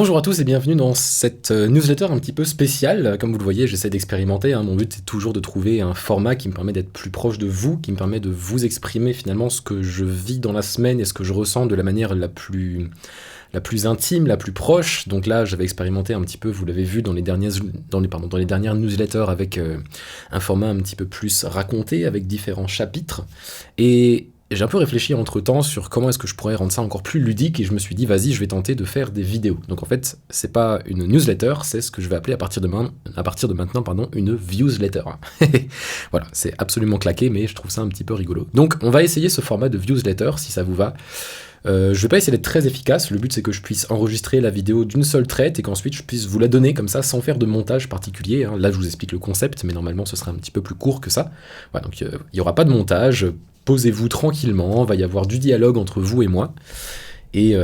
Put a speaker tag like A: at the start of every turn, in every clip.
A: Bonjour à tous et bienvenue dans cette newsletter un petit peu spéciale. Comme vous le voyez, j'essaie d'expérimenter. Mon but, c'est toujours de trouver un format qui me permet d'être plus proche de vous, qui me permet de vous exprimer finalement ce que je vis dans la semaine et ce que je ressens de la manière la plus intime, la plus proche. Donc là, j'avais expérimenté un petit peu, vous l'avez vu dans les dernières newsletters avec un format un petit peu plus raconté, avec différents chapitres. Et j'ai un peu réfléchi entre-temps sur comment est-ce que je pourrais rendre ça encore plus ludique et je me suis dit, vas-y, je vais tenter de faire des vidéos. Donc en fait, c'est pas une newsletter, c'est ce que je vais appeler à partir de maintenant, une viewsletter. Voilà, c'est absolument claqué, mais je trouve ça un petit peu rigolo. Donc on va essayer ce format de viewsletter, si ça vous va. Je vais pas essayer d'être très efficace, le but c'est que je puisse enregistrer la vidéo d'une seule traite et qu'ensuite je puisse vous la donner comme ça sans faire de montage particulier. Là je vous explique le concept, mais normalement ce sera un petit peu plus court que ça. Voilà, donc il n'y aura pas de montage, posez-vous tranquillement, va y avoir du dialogue entre vous et moi. Et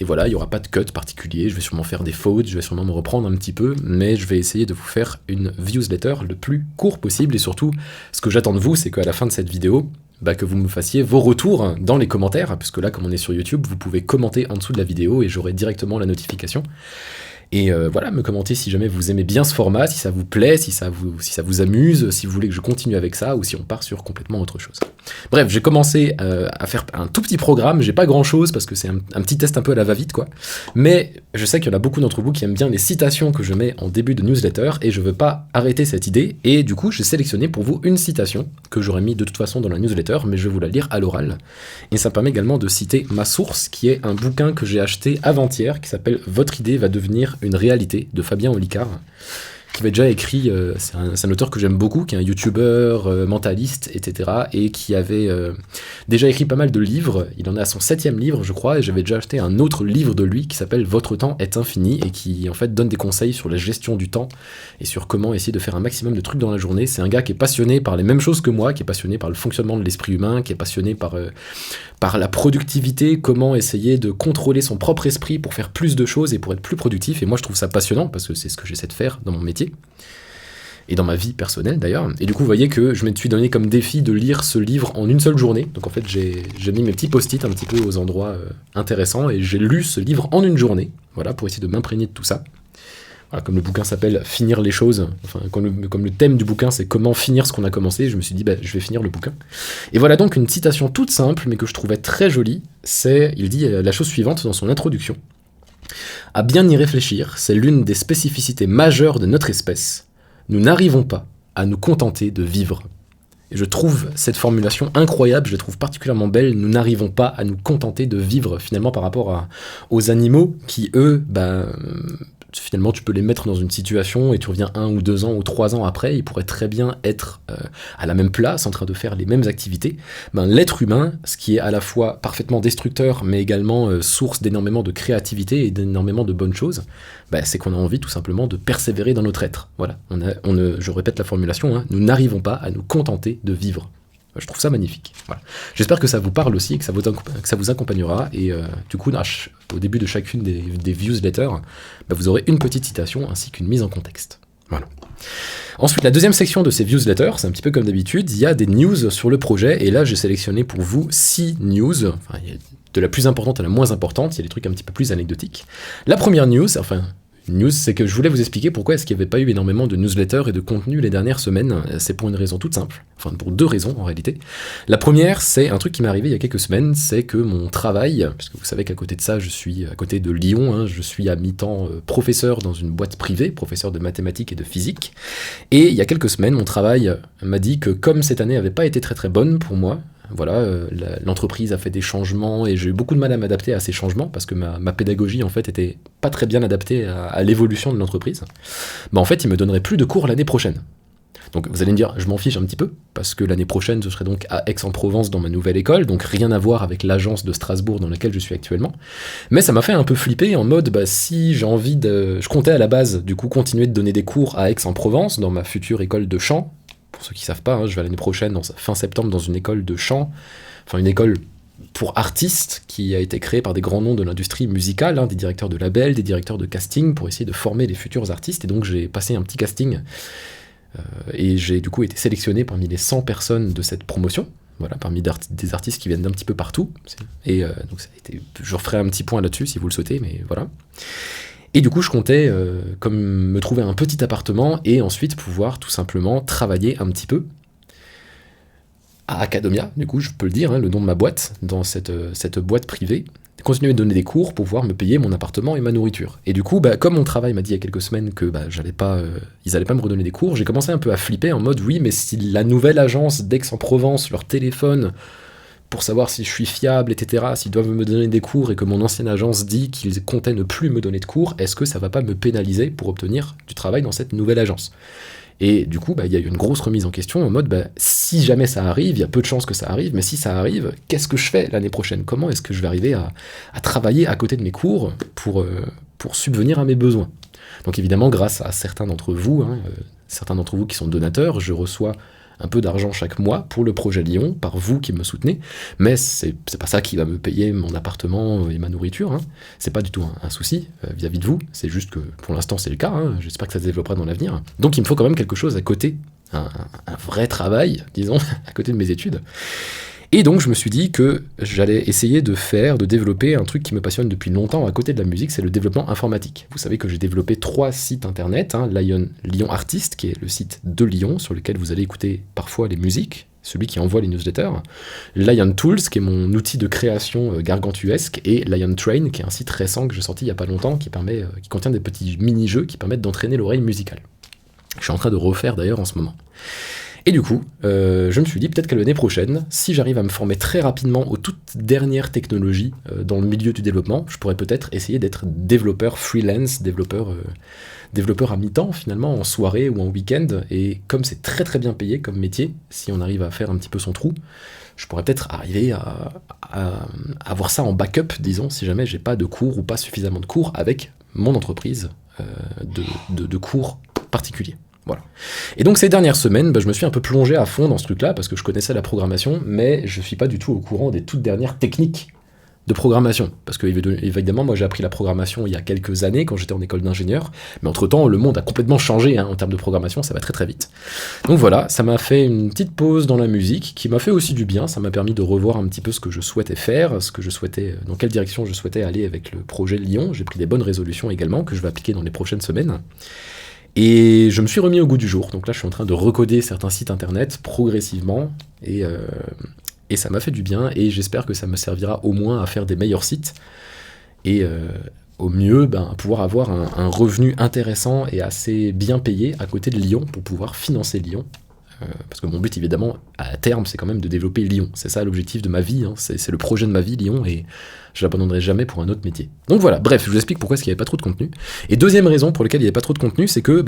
A: voilà, il n'y aura pas de cut particulier, je vais sûrement faire des fautes, je vais sûrement me reprendre un petit peu, mais je vais essayer de vous faire une viewsletter le plus court possible, et surtout, ce que j'attends de vous, c'est qu'à la fin de cette vidéo, que vous me fassiez vos retours dans les commentaires, puisque là, comme on est sur YouTube, vous pouvez commenter en dessous de la vidéo, et j'aurai directement la notification. Et voilà, me commenter si jamais vous aimez bien ce format, si ça vous plaît, si ça vous amuse, si vous voulez que je continue avec ça, ou si on part sur complètement autre chose. Bref, j'ai commencé à faire un tout petit programme, j'ai pas grand chose, parce que c'est un petit test un peu à la va-vite, quoi. Mais je sais qu'il y en a beaucoup d'entre vous qui aiment bien les citations que je mets en début de newsletter, et je veux pas arrêter cette idée, et du coup, j'ai sélectionné pour vous une citation, que j'aurais mis de toute façon dans la newsletter, mais je vais vous la lire à l'oral. Et ça permet également de citer ma source, qui est un bouquin que j'ai acheté avant-hier, qui s'appelle « Votre idée va devenir une réalité » de Fabien Olicard, qui avait déjà écrit, c'est un auteur que j'aime beaucoup, qui est un youtubeur, mentaliste, etc., et qui avait déjà écrit pas mal de livres. Il en est à son 7e livre, je crois, et j'avais déjà acheté un autre livre de lui qui s'appelle « Votre temps est infini » et qui, en fait, donne des conseils sur la gestion du temps et sur comment essayer de faire un maximum de trucs dans la journée. C'est un gars qui est passionné par les mêmes choses que moi, qui est passionné par le fonctionnement de l'esprit humain, qui est passionné par la productivité, comment essayer de contrôler son propre esprit pour faire plus de choses et pour être plus productif. Et moi, je trouve ça passionnant parce que c'est ce que j'essaie de faire dans mon métier. Et dans ma vie personnelle d'ailleurs. Et du coup, vous voyez que je me suis donné comme défi de lire ce livre en une seule journée. Donc en fait, j'ai mis mes petits post-it un petit peu aux endroits intéressants et j'ai lu ce livre en une journée. Voilà, pour essayer de m'imprégner de tout ça. Voilà, comme le bouquin s'appelle « Finir les choses », enfin, comme le thème du bouquin c'est « Comment finir ce qu'on a commencé », je me suis dit je vais finir le bouquin. Et voilà donc une citation toute simple, mais que je trouvais très jolie. Il dit la chose suivante dans son introduction. « À bien y réfléchir, c'est l'une des spécificités majeures de notre espèce. Nous n'arrivons pas à nous contenter de vivre. » Et je trouve cette formulation incroyable, je la trouve particulièrement belle. Nous n'arrivons pas à nous contenter de vivre, finalement, par rapport aux animaux qui, eux, finalement, tu peux les mettre dans une situation et tu reviens 1 ou 2 ans ou 3 ans après, ils pourraient très bien être à la même place, en train de faire les mêmes activités. L'être humain, ce qui est à la fois parfaitement destructeur, mais également source d'énormément de créativité et d'énormément de bonnes choses, c'est qu'on a envie tout simplement de persévérer dans notre être. Voilà, je répète la formulation, nous n'arrivons pas à nous contenter de vivre. Je trouve ça magnifique. Voilà. J'espère que ça vous parle aussi, que ça vous accompagnera. Et du coup, au début de chacune des viewsletters, vous aurez une petite citation ainsi qu'une mise en contexte. Voilà. Ensuite, la deuxième section de ces viewsletters, c'est un petit peu comme d'habitude, il y a des news sur le projet. Et là, j'ai sélectionné pour vous 6 news. Il y a de la plus importante à la moins importante. Il y a des trucs un petit peu plus anecdotiques. La première news, c'est que je voulais vous expliquer pourquoi est-ce qu'il n'y avait pas eu énormément de newsletters et de contenu les dernières semaines. C'est pour une raison toute simple, pour 2 raisons en réalité. La première, c'est un truc qui m'est arrivé il y a quelques semaines, c'est que mon travail, parce que vous savez qu'à côté de ça, je suis à côté de Lyon, je suis à mi-temps professeur dans une boîte privée, professeur de mathématiques et de physique, et il y a quelques semaines, mon travail m'a dit que comme cette année n'avait pas été très très bonne pour moi, voilà, l'entreprise a fait des changements et j'ai eu beaucoup de mal à m'adapter à ces changements parce que ma pédagogie en fait était pas très bien adaptée à l'évolution de l'entreprise. En fait, il me donnerait plus de cours l'année prochaine. Donc vous allez me dire, je m'en fiche un petit peu parce que l'année prochaine, je serai donc à Aix-en-Provence dans ma nouvelle école, donc rien à voir avec l'agence de Strasbourg dans laquelle je suis actuellement. Mais ça m'a fait un peu flipper en mode, si j'ai envie je comptais à la base du coup continuer de donner des cours à Aix-en-Provence dans ma future école de chant. Pour ceux qui ne savent pas, je vais l'année prochaine, fin septembre, dans une école de chant, une école pour artistes qui a été créée par des grands noms de l'industrie musicale, des directeurs de labels, des directeurs de casting, pour essayer de former les futurs artistes. Et donc j'ai passé un petit casting et j'ai du coup été sélectionné parmi les 100 personnes de cette promotion. Voilà, parmi des artistes qui viennent d'un petit peu partout. Et donc je referai un petit point là-dessus si vous le souhaitez, mais voilà. Et du coup, je comptais comme me trouver un petit appartement et ensuite pouvoir tout simplement travailler un petit peu à Academia, du coup, je peux le dire, hein, le nom de ma boîte, dans cette boîte privée, continuer de donner des cours pour pouvoir me payer mon appartement et ma nourriture. Et du coup, comme mon travail m'a dit il y a quelques semaines que ils allaient pas me redonner des cours, j'ai commencé un peu à flipper en mode oui, mais si la nouvelle agence d'Aix-en-Provence leur téléphone pour savoir si je suis fiable, etc., s'ils doivent me donner des cours et que mon ancienne agence dit qu'ils comptaient ne plus me donner de cours, est-ce que ça va pas me pénaliser pour obtenir du travail dans cette nouvelle agence ? Et du coup, il y a eu une grosse remise en question en mode, si jamais ça arrive, il y a peu de chances que ça arrive, mais si ça arrive, qu'est-ce que je fais l'année prochaine ? Comment est-ce que je vais arriver à travailler à côté de mes cours pour subvenir à mes besoins ? Donc évidemment, grâce à certains d'entre vous qui sont donateurs, je reçois un peu d'argent chaque mois pour le projet Lyon, par vous qui me soutenez, mais c'est pas ça qui va me payer mon appartement et ma nourriture, hein. C'est pas du tout un souci vis-à-vis de vous, c'est juste que pour l'instant c'est le cas, hein. J'espère que ça se développera dans l'avenir. Donc il me faut quand même quelque chose à côté, un vrai travail, disons, à côté de mes études. Et donc je me suis dit que j'allais essayer de développer un truc qui me passionne depuis longtemps à côté de la musique, c'est le développement informatique. Vous savez que j'ai développé 3 sites internet, hein, Lyon Artist, qui est le site de Lyon, sur lequel vous allez écouter parfois les musiques, celui qui envoie les newsletters, Lion Tools, qui est mon outil de création gargantuesque, et Lion Train, qui est un site récent que j'ai sorti il n'y a pas longtemps, qui contient des petits mini-jeux qui permettent d'entraîner l'oreille musicale. Je suis en train de refaire d'ailleurs en ce moment. Et du coup, je me suis dit peut-être qu'à l'année prochaine, si j'arrive à me former très rapidement aux toutes dernières technologies dans le milieu du développement, je pourrais peut-être essayer d'être développeur freelance, développeur à mi-temps finalement, en soirée ou en week-end. Et comme c'est très très bien payé comme métier, si on arrive à faire un petit peu son trou, je pourrais peut-être arriver à avoir ça en backup, disons, si jamais j'ai pas de cours ou pas suffisamment de cours avec mon entreprise de cours particuliers. Voilà. Et donc ces dernières semaines, je me suis un peu plongé à fond dans ce truc-là parce que je connaissais la programmation, mais je suis pas du tout au courant des toutes dernières techniques de programmation. Parce que évidemment, moi j'ai appris la programmation il y a quelques années quand j'étais en école d'ingénieur, mais entre-temps le monde a complètement changé en termes de programmation, ça va très très vite. Donc voilà, ça m'a fait une petite pause dans la musique qui m'a fait aussi du bien, ça m'a permis de revoir un petit peu ce que je souhaitais faire, dans quelle direction je souhaitais aller avec le projet Lyon. J'ai pris des bonnes résolutions également que je vais appliquer dans les prochaines semaines. Et je me suis remis au goût du jour, donc là je suis en train de recoder certains sites internet progressivement, et ça m'a fait du bien, et j'espère que ça me servira au moins à faire des meilleurs sites, et au mieux à pouvoir avoir un revenu intéressant et assez bien payé à côté de Lyon pour pouvoir financer Lyon. Parce que mon but évidemment à terme c'est quand même de développer Lyon, c'est ça l'objectif de ma vie, hein. C'est le projet de ma vie Lyon, et je l'abandonnerai jamais pour un autre métier. Donc voilà, bref, je vous explique pourquoi il n'y avait pas trop de contenu. Et deuxième raison pour laquelle il n'y avait pas trop de contenu, c'est que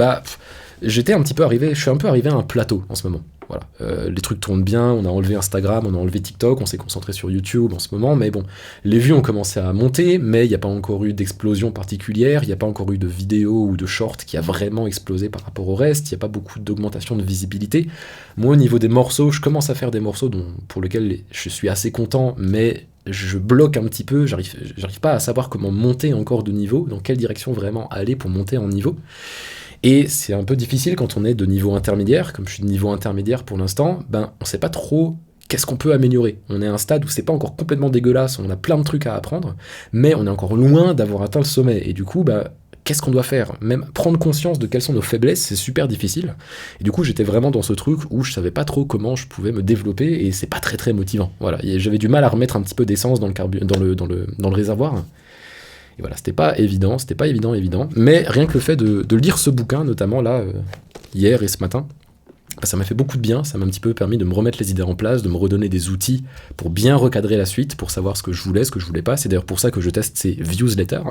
A: je suis un peu arrivé à un plateau en ce moment. Voilà, les trucs tournent bien, on a enlevé Instagram, on a enlevé TikTok, on s'est concentré sur YouTube en ce moment, mais bon, les vues ont commencé à monter, mais il n'y a pas encore eu d'explosion particulière, il n'y a pas encore eu de vidéo ou de short qui a vraiment explosé par rapport au reste, il n'y a pas beaucoup d'augmentation de visibilité. Moi, au niveau des morceaux, je commence à faire des morceaux pour lesquels je suis assez content, mais je bloque un petit peu, j'arrive pas à savoir comment monter encore de niveau, dans quelle direction vraiment aller pour monter en niveau. Et c'est un peu difficile quand on est de niveau intermédiaire, comme je suis de niveau intermédiaire pour l'instant, on sait pas trop qu'est-ce qu'on peut améliorer. On est à un stade où c'est pas encore complètement dégueulasse, on a plein de trucs à apprendre, mais on est encore loin d'avoir atteint le sommet. Et du coup, qu'est-ce qu'on doit faire ? Même prendre conscience de quelles sont nos faiblesses, c'est super difficile. Et du coup, j'étais vraiment dans ce truc où je savais pas trop comment je pouvais me développer, et c'est pas très très motivant. Voilà, et j'avais du mal à remettre un petit peu d'essence dans le réservoir. Et voilà, c'était pas évident, mais rien que le fait de lire ce bouquin, notamment là, hier et ce matin, ça m'a fait beaucoup de bien, ça m'a un petit peu permis de me remettre les idées en place, de me redonner des outils pour bien recadrer la suite, pour savoir ce que je voulais pas. C'est d'ailleurs pour ça que je teste ces newsletters,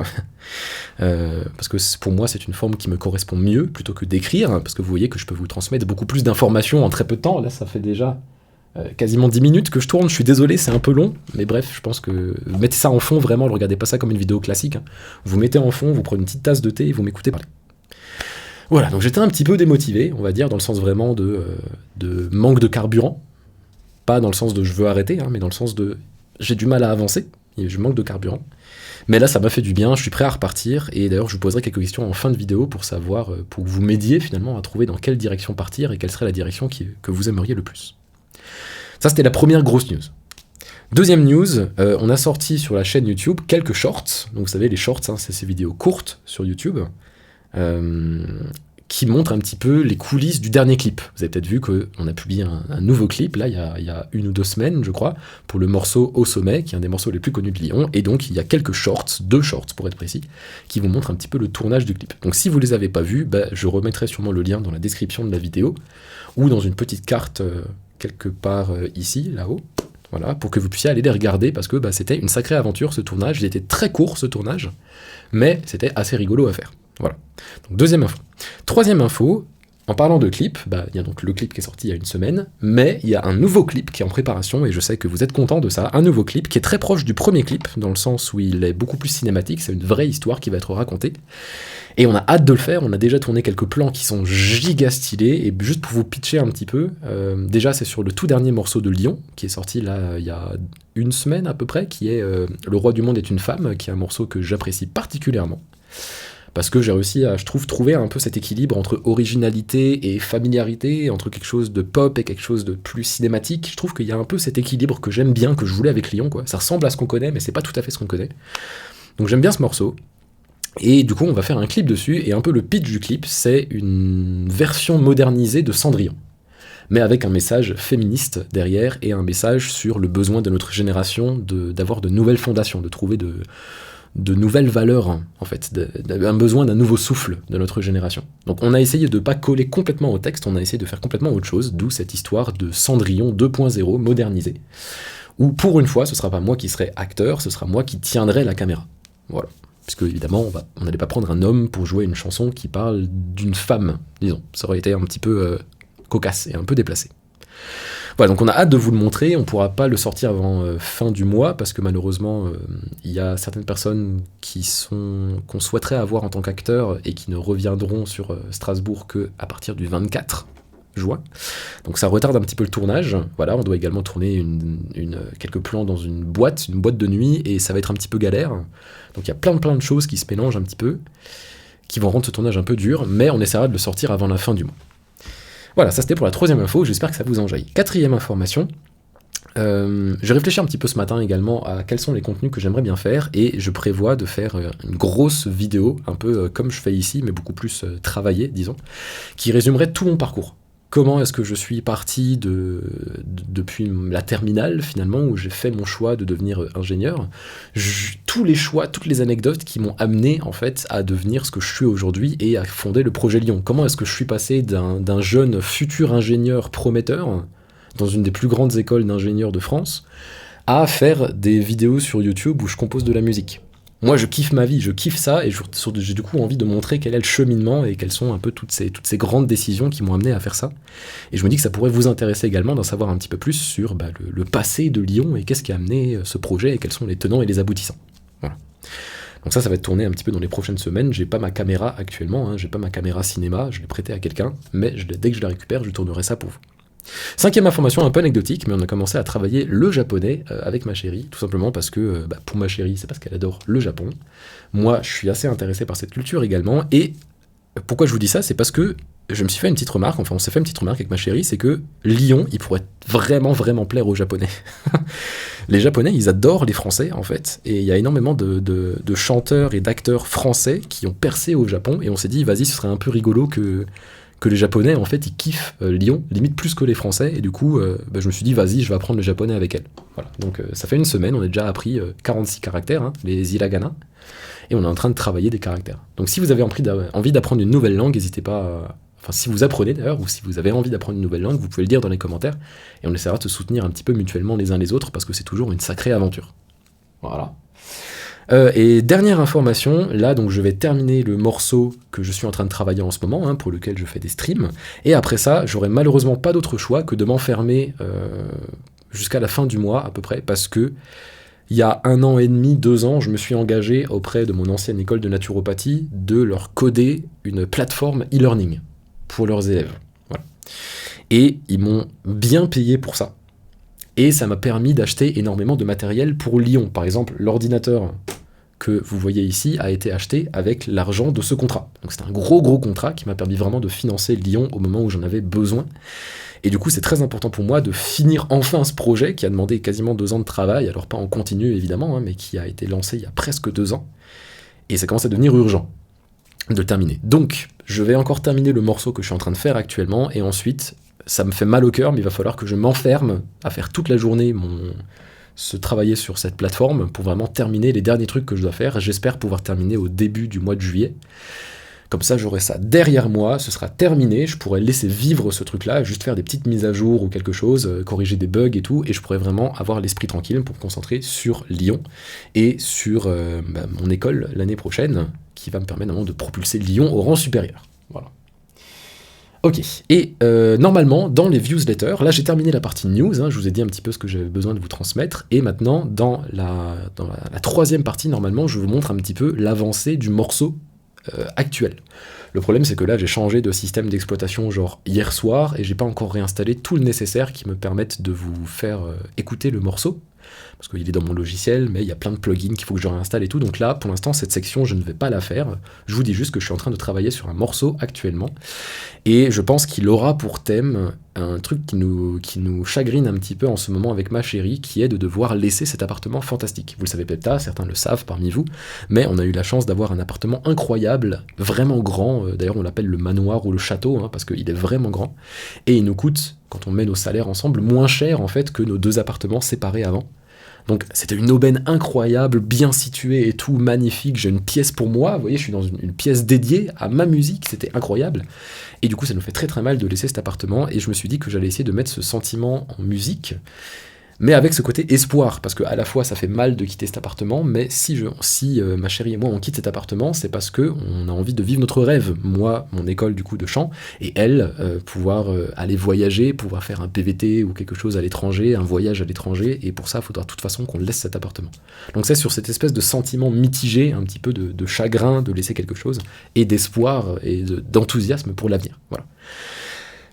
A: parce que pour moi c'est une forme qui me correspond mieux plutôt que d'écrire, parce que vous voyez que je peux vous transmettre beaucoup plus d'informations en très peu de temps. Là ça fait déjà quasiment 10 minutes que je tourne, je suis désolé, c'est un peu long, mais bref, je pense que mettez ça en fond, vraiment, ne regardez pas ça comme une vidéo classique, hein. Vous mettez en fond, vous prenez une petite tasse de thé et vous m'écoutez parler. Voilà, donc j'étais un petit peu démotivé, on va dire, dans le sens vraiment de manque de carburant, pas dans le sens de je veux arrêter, hein, mais dans le sens de j'ai du mal à avancer, et je manque de carburant. Mais là, ça m'a fait du bien, je suis prêt à repartir, et d'ailleurs, je vous poserai quelques questions en fin de vidéo pour savoir, pour que vous m'aidiez finalement à trouver dans quelle direction partir et quelle serait la direction que vous aimeriez le plus. Ça, c'était la première grosse news. Deuxième news, on a sorti sur la chaîne YouTube quelques shorts. Donc vous savez, les shorts, hein, c'est ces vidéos courtes sur YouTube. Qui montre un petit peu les coulisses du dernier clip. Vous avez peut-être vu qu'on a publié un nouveau clip, là, il y a 1 ou 2 semaines, je crois, pour le morceau Au Sommet, qui est un des morceaux les plus connus de Lyon, et donc il y a quelques shorts, 2 shorts pour être précis, qui vous montrent un petit peu le tournage du clip. Donc si vous les avez pas vus, je remettrai sûrement le lien dans la description de la vidéo, ou dans une petite carte quelque part ici, là-haut, voilà, pour que vous puissiez aller les regarder, parce que c'était une sacrée aventure ce tournage, il était très court ce tournage, mais c'était assez rigolo à faire. Voilà. Donc deuxième info. Troisième info, en parlant de clip, il y a donc le clip qui est sorti il y a 1 semaine, mais il y a un nouveau clip qui est en préparation, et je sais que vous êtes contents de ça, un nouveau clip qui est très proche du premier clip, dans le sens où il est beaucoup plus cinématique, c'est une vraie histoire qui va être racontée, et on a hâte de le faire, on a déjà tourné quelques plans qui sont giga stylés, et juste pour vous pitcher un petit peu, déjà c'est sur le tout dernier morceau de Lyon, qui est sorti là il y a 1 semaine à peu près, qui est Le Roi du Monde est une femme, qui est un morceau que j'apprécie particulièrement, parce que j'ai réussi à, je trouve, trouver un peu cet équilibre entre originalité et familiarité, entre quelque chose de pop et quelque chose de plus cinématique. Je trouve qu'il y a un peu cet équilibre que j'aime bien, que je voulais avec Lyon, quoi. Ça ressemble à ce qu'on connaît, mais c'est pas tout à fait ce qu'on connaît. Donc j'aime bien ce morceau. Et du coup, on va faire un clip dessus, et un peu le pitch du clip, c'est une version modernisée de Cendrillon, mais avec un message féministe derrière, et un message sur le besoin de notre génération d'avoir de nouvelles fondations, de trouver de nouvelles valeurs, en fait, un besoin d'un nouveau souffle de notre génération. Donc on a essayé de pas coller complètement au texte, on a essayé de faire complètement autre chose, d'où cette histoire de Cendrillon 2.0 modernisé, où pour une fois, ce sera pas moi qui serai acteur, ce sera moi qui tiendrai la caméra. Voilà. Puisque évidemment, on n'allait pas prendre un homme pour jouer une chanson qui parle d'une femme, disons. Ça aurait été un petit peu cocasse et un peu déplacé. Voilà, donc on a hâte de vous le montrer, on ne pourra pas le sortir avant fin du mois, parce que malheureusement, il y a certaines personnes qu'on souhaiterait avoir en tant qu'acteur et qui ne reviendront sur Strasbourg qu'à partir du 24 juin. Donc ça retarde un petit peu le tournage. Voilà, on doit également tourner quelques plans dans une boîte de nuit, et ça va être un petit peu galère. Donc il y a plein de choses qui se mélangent un petit peu, qui vont rendre ce tournage un peu dur, mais on essaiera de le sortir avant la fin du mois. Voilà, ça c'était pour la 3e info, j'espère que ça vous enjaille. 4e information, j'ai réfléchi un petit peu ce matin également à quels sont les contenus que j'aimerais bien faire, et je prévois de faire une grosse vidéo, un peu comme je fais ici, mais beaucoup plus travaillée, disons, qui résumerait tout mon parcours. Comment est-ce que je suis parti depuis la terminale, finalement, où j'ai fait mon choix de devenir ingénieur, tous les choix, toutes les anecdotes qui m'ont amené, en fait, à devenir ce que je suis aujourd'hui et à fonder le projet Lyon. Comment est-ce que je suis passé d'un jeune futur ingénieur prometteur, dans une des plus grandes écoles d'ingénieurs de France, à faire des vidéos sur YouTube où je compose de la musique. Moi, je kiffe ma vie, je kiffe ça, et j'ai du coup envie de montrer quel est le cheminement et quelles sont un peu toutes ces grandes décisions qui m'ont amené à faire ça. Et je me dis que ça pourrait vous intéresser également d'en savoir un petit peu plus sur le passé de Lyon et qu'est-ce qui a amené ce projet et quels sont les tenants et les aboutissants. Voilà. Donc ça va être tourné un petit peu dans les prochaines semaines. J'ai pas ma caméra actuellement, hein, j'ai pas ma caméra cinéma, je l'ai prêtée à quelqu'un, mais dès que je la récupère, je tournerai ça pour vous. 5e information un peu anecdotique, mais on a commencé à travailler le japonais avec ma chérie, tout simplement parce que pour ma chérie, c'est parce qu'elle adore le Japon. Moi, je suis assez intéressé par cette culture également, et pourquoi je vous dis ça, c'est parce que je me suis fait une petite remarque, enfin on s'est fait une petite remarque avec ma chérie, c'est que Lyon, il pourrait vraiment plaire aux Japonais. Les Japonais, ils adorent les Français, en fait, et il y a énormément de chanteurs et d'acteurs français qui ont percé au Japon, et on s'est dit, vas-y, ce serait un peu rigolo que les Japonais, en fait, ils kiffent Lyon, limite plus que les Français, et du coup, je me suis dit, vas-y, je vais apprendre le japonais avec elle. Voilà. Donc ça fait 1 semaine, on a déjà appris 46 caractères, hein, les hiragana, et on est en train de travailler des caractères. Donc si vous avez envie d'apprendre une nouvelle langue, n'hésitez pas, enfin si vous apprenez d'ailleurs, ou si vous avez envie d'apprendre une nouvelle langue, vous pouvez le dire dans les commentaires, et on essaiera de se soutenir un petit peu mutuellement les uns les autres, parce que c'est toujours une sacrée aventure. Voilà. Et dernière information, là donc je vais terminer le morceau que je suis en train de travailler en ce moment, hein, pour lequel je fais des streams, et après ça, j'aurai malheureusement pas d'autre choix que de m'enfermer jusqu'à la fin du mois à peu près, parce que il y a 1 an et demi, 2 ans, je me suis engagé auprès de mon ancienne école de naturopathie de leur coder une plateforme e-learning pour leurs élèves. Voilà. Et ils m'ont bien payé pour ça. Et ça m'a permis d'acheter énormément de matériel pour Lyon. Par exemple, l'ordinateur que vous voyez ici a été acheté avec l'argent de ce contrat. Donc c'est un gros contrat qui m'a permis vraiment de financer Lyon au moment où j'en avais besoin. Et du coup, c'est très important pour moi de finir enfin ce projet qui a demandé quasiment 2 ans de travail, alors pas en continu évidemment, mais qui a été lancé il y a presque 2 ans. Et ça commence à devenir urgent de terminer. Donc, je vais encore terminer le morceau que je suis en train de faire actuellement, et ensuite, ça me fait mal au cœur, mais il va falloir que je m'enferme à faire toute la journée se travailler sur cette plateforme pour vraiment terminer les derniers trucs que je dois faire. J'espère pouvoir terminer au début du mois de juillet. Comme ça, j'aurai ça derrière moi, ce sera terminé, je pourrai laisser vivre ce truc-là, juste faire des petites mises à jour ou quelque chose, corriger des bugs et tout, et je pourrai vraiment avoir l'esprit tranquille pour me concentrer sur Lyon et sur mon école l'année prochaine, qui va me permettre de propulser Lyon au rang supérieur. Voilà. Ok, et normalement, dans les newsletters, là j'ai terminé la partie news, je vous ai dit un petit peu ce que j'avais besoin de vous transmettre, et maintenant, dans la troisième partie, normalement, je vous montre un petit peu l'avancée du morceau actuel. Le problème, c'est que là, j'ai changé de système d'exploitation genre hier soir, et j'ai pas encore réinstallé tout le nécessaire qui me permette de vous faire écouter le morceau, parce qu'il est dans mon logiciel, mais il y a plein de plugins qu'il faut que je réinstalle et tout, donc là, pour l'instant, cette section, je ne vais pas la faire. Je vous dis juste que je suis en train de travailler sur un morceau actuellement, et je pense qu'il aura pour thème un truc qui nous chagrine un petit peu en ce moment avec ma chérie, qui est de devoir laisser cet appartement fantastique. Vous le savez peut-être pas, certains le savent parmi vous, mais on a eu la chance d'avoir un appartement incroyable, vraiment grand, d'ailleurs on l'appelle le manoir ou le château, parce qu'il est vraiment grand, et il nous coûte, quand on met nos salaires ensemble, moins cher en fait que nos 2 appartements séparés avant. Donc c'était une aubaine incroyable, bien située et tout, magnifique, j'ai une pièce pour moi, vous voyez, je suis dans une pièce dédiée à ma musique, c'était incroyable. Et du coup, ça nous fait très très mal de laisser cet appartement, et je me suis dit que j'allais essayer de mettre ce sentiment en musique, mais avec ce côté espoir, parce que à la fois ça fait mal de quitter cet appartement, mais si ma chérie et moi on quitte cet appartement, c'est parce que on a envie de vivre notre rêve. Moi, mon école du coup de chant, et elle, pouvoir aller voyager, pouvoir faire un PVT ou quelque chose à l'étranger, un voyage à l'étranger, et pour ça, il faudra de toute façon qu'on laisse cet appartement. Donc c'est sur cette espèce de sentiment mitigé, un petit peu de chagrin de laisser quelque chose, et d'espoir et d'enthousiasme pour l'avenir. Voilà.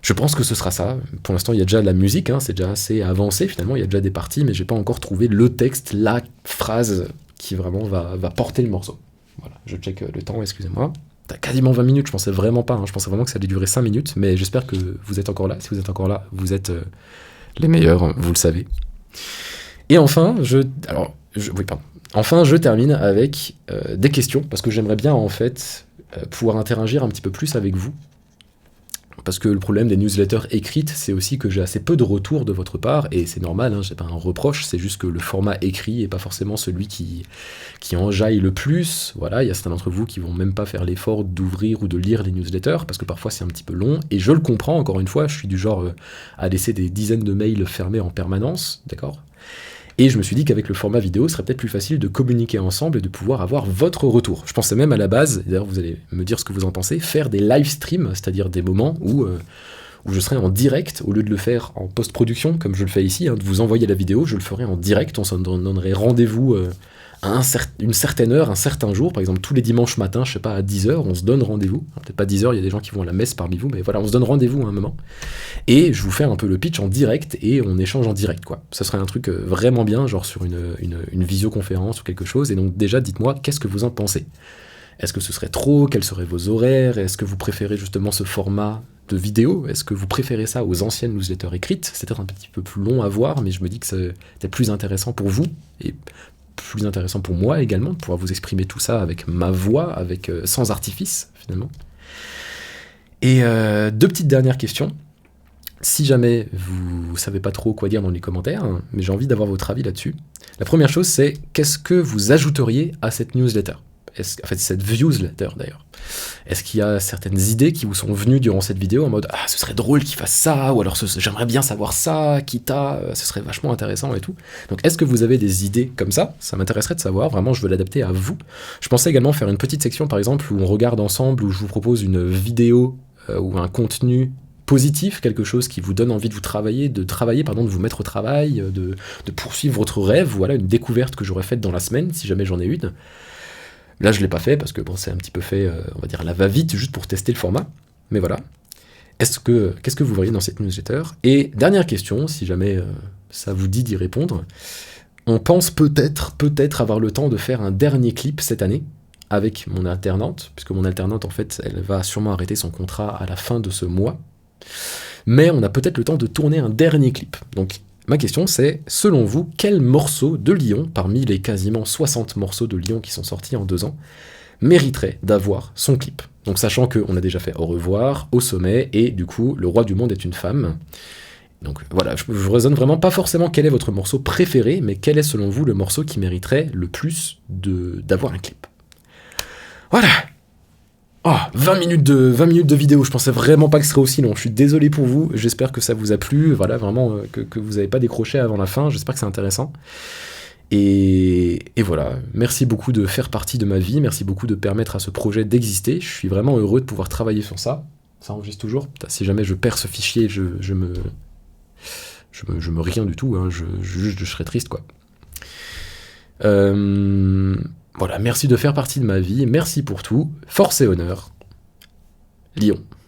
A: Je pense que ce sera ça. Pour l'instant, il y a déjà de la musique, c'est déjà assez avancé finalement, il y a déjà des parties, mais j'ai pas encore trouvé le texte, la phrase qui vraiment va porter le morceau. Voilà, je check le temps, excusez-moi. T'as quasiment 20 minutes, je pensais vraiment pas, je pensais vraiment que ça allait durer 5 minutes, mais j'espère que vous êtes encore là. Si vous êtes encore là, vous êtes les meilleurs, vous le savez. Et enfin, je termine avec des questions, parce que j'aimerais bien en fait pouvoir interagir un petit peu plus avec vous. Parce que le problème des newsletters écrites, c'est aussi que j'ai assez peu de retours de votre part, et c'est normal, c'est pas un reproche, c'est juste que le format écrit est pas forcément celui qui enjaille le plus. Voilà, il y a certains d'entre vous qui vont même pas faire l'effort d'ouvrir ou de lire les newsletters, parce que parfois c'est un petit peu long, et je le comprends, encore une fois, je suis du genre à laisser des dizaines de mails fermés en permanence, d'accord ? Et je me suis dit qu'avec le format vidéo, ce serait peut-être plus facile de communiquer ensemble et de pouvoir avoir votre retour. Je pensais même à la base, d'ailleurs vous allez me dire ce que vous en pensez, faire des live streams, c'est-à-dire des moments où je serais en direct, au lieu de le faire en post-production, comme je le fais ici, de vous envoyer la vidéo, je le ferai en direct, on s'en donnerait rendez-vous à une certaine heure, un certain jour, par exemple tous les dimanches matins, je sais pas, à 10h, on se donne rendez-vous. Alors, peut-être pas 10h, il y a des gens qui vont à la messe parmi vous, mais voilà, on se donne rendez-vous à un moment. Et je vous fais un peu le pitch en direct, et on échange en direct, quoi. Ça serait un truc vraiment bien, genre sur une visioconférence ou quelque chose, et donc déjà, dites-moi, qu'est-ce que vous en pensez ? Est-ce que ce serait trop ? Quels seraient vos horaires ? Est-ce que vous préférez justement ce format de vidéo ? Est-ce que vous préférez ça aux anciennes newsletters écrites ? C'est peut-être un petit peu plus long à voir, mais je me dis que c'est plus intéressant pour vous, et plus intéressant pour moi également, de pouvoir vous exprimer tout ça avec ma voix, sans artifice, finalement. Et 2 petites dernières questions. Si jamais vous savez pas trop quoi dire dans les commentaires, mais j'ai envie d'avoir votre avis là-dessus. La première chose, c'est qu'est-ce que vous ajouteriez à cette newsletter ? Cette viewsletter d'ailleurs. Est-ce qu'il y a certaines idées qui vous sont venues durant cette vidéo en mode « Ah, ce serait drôle qu'il fasse ça » ou alors « J'aimerais bien savoir ça, Kita, ce serait vachement intéressant et tout ». Donc est-ce que vous avez des idées comme ça ? Ça m'intéresserait de savoir, vraiment je veux l'adapter à vous. Je pensais également faire une petite section par exemple où on regarde ensemble, où je vous propose une vidéo ou un contenu positif, quelque chose qui vous donne envie de de vous mettre au travail, de poursuivre votre rêve, voilà, une découverte que j'aurais faite dans la semaine, si jamais j'en ai une. Là, je ne l'ai pas fait parce que c'est un petit peu fait, on va dire, la va-vite, juste pour tester le format. Mais voilà. Qu'est-ce que vous voyez dans cette newsletter ? Et dernière question, si jamais ça vous dit d'y répondre. On pense peut-être avoir le temps de faire un dernier clip cette année avec mon alternante, puisque mon alternante, en fait, elle va sûrement arrêter son contrat à la fin de ce mois. Mais on a peut-être le temps de tourner un dernier clip. Donc, ma question, c'est, selon vous, quel morceau de Lyon, parmi les quasiment 60 morceaux de Lyon qui sont sortis en 2 ans, mériterait d'avoir son clip? Donc, sachant qu'on a déjà fait Au revoir, Au sommet, et du coup, Le roi du monde est une femme. Donc voilà, je raisonne vraiment pas forcément quel est votre morceau préféré, mais quel est selon vous le morceau qui mériterait le plus d'avoir un clip. Voilà. Oh, 20 minutes de vidéo, je pensais vraiment pas que ce serait aussi long. Je suis désolé pour vous, j'espère que ça vous a plu, voilà, vraiment, que vous n'avez pas décroché avant la fin, j'espère que c'est intéressant. Et voilà, merci beaucoup de faire partie de ma vie, merci beaucoup de permettre à ce projet d'exister. Je suis vraiment heureux de pouvoir travailler sur ça. Ça enregistre toujours. Putain, si jamais je perds ce fichier, je me rien du tout, hein, je serais triste, quoi. Voilà, merci de faire partie de ma vie, merci pour tout, force et honneur, Lyon.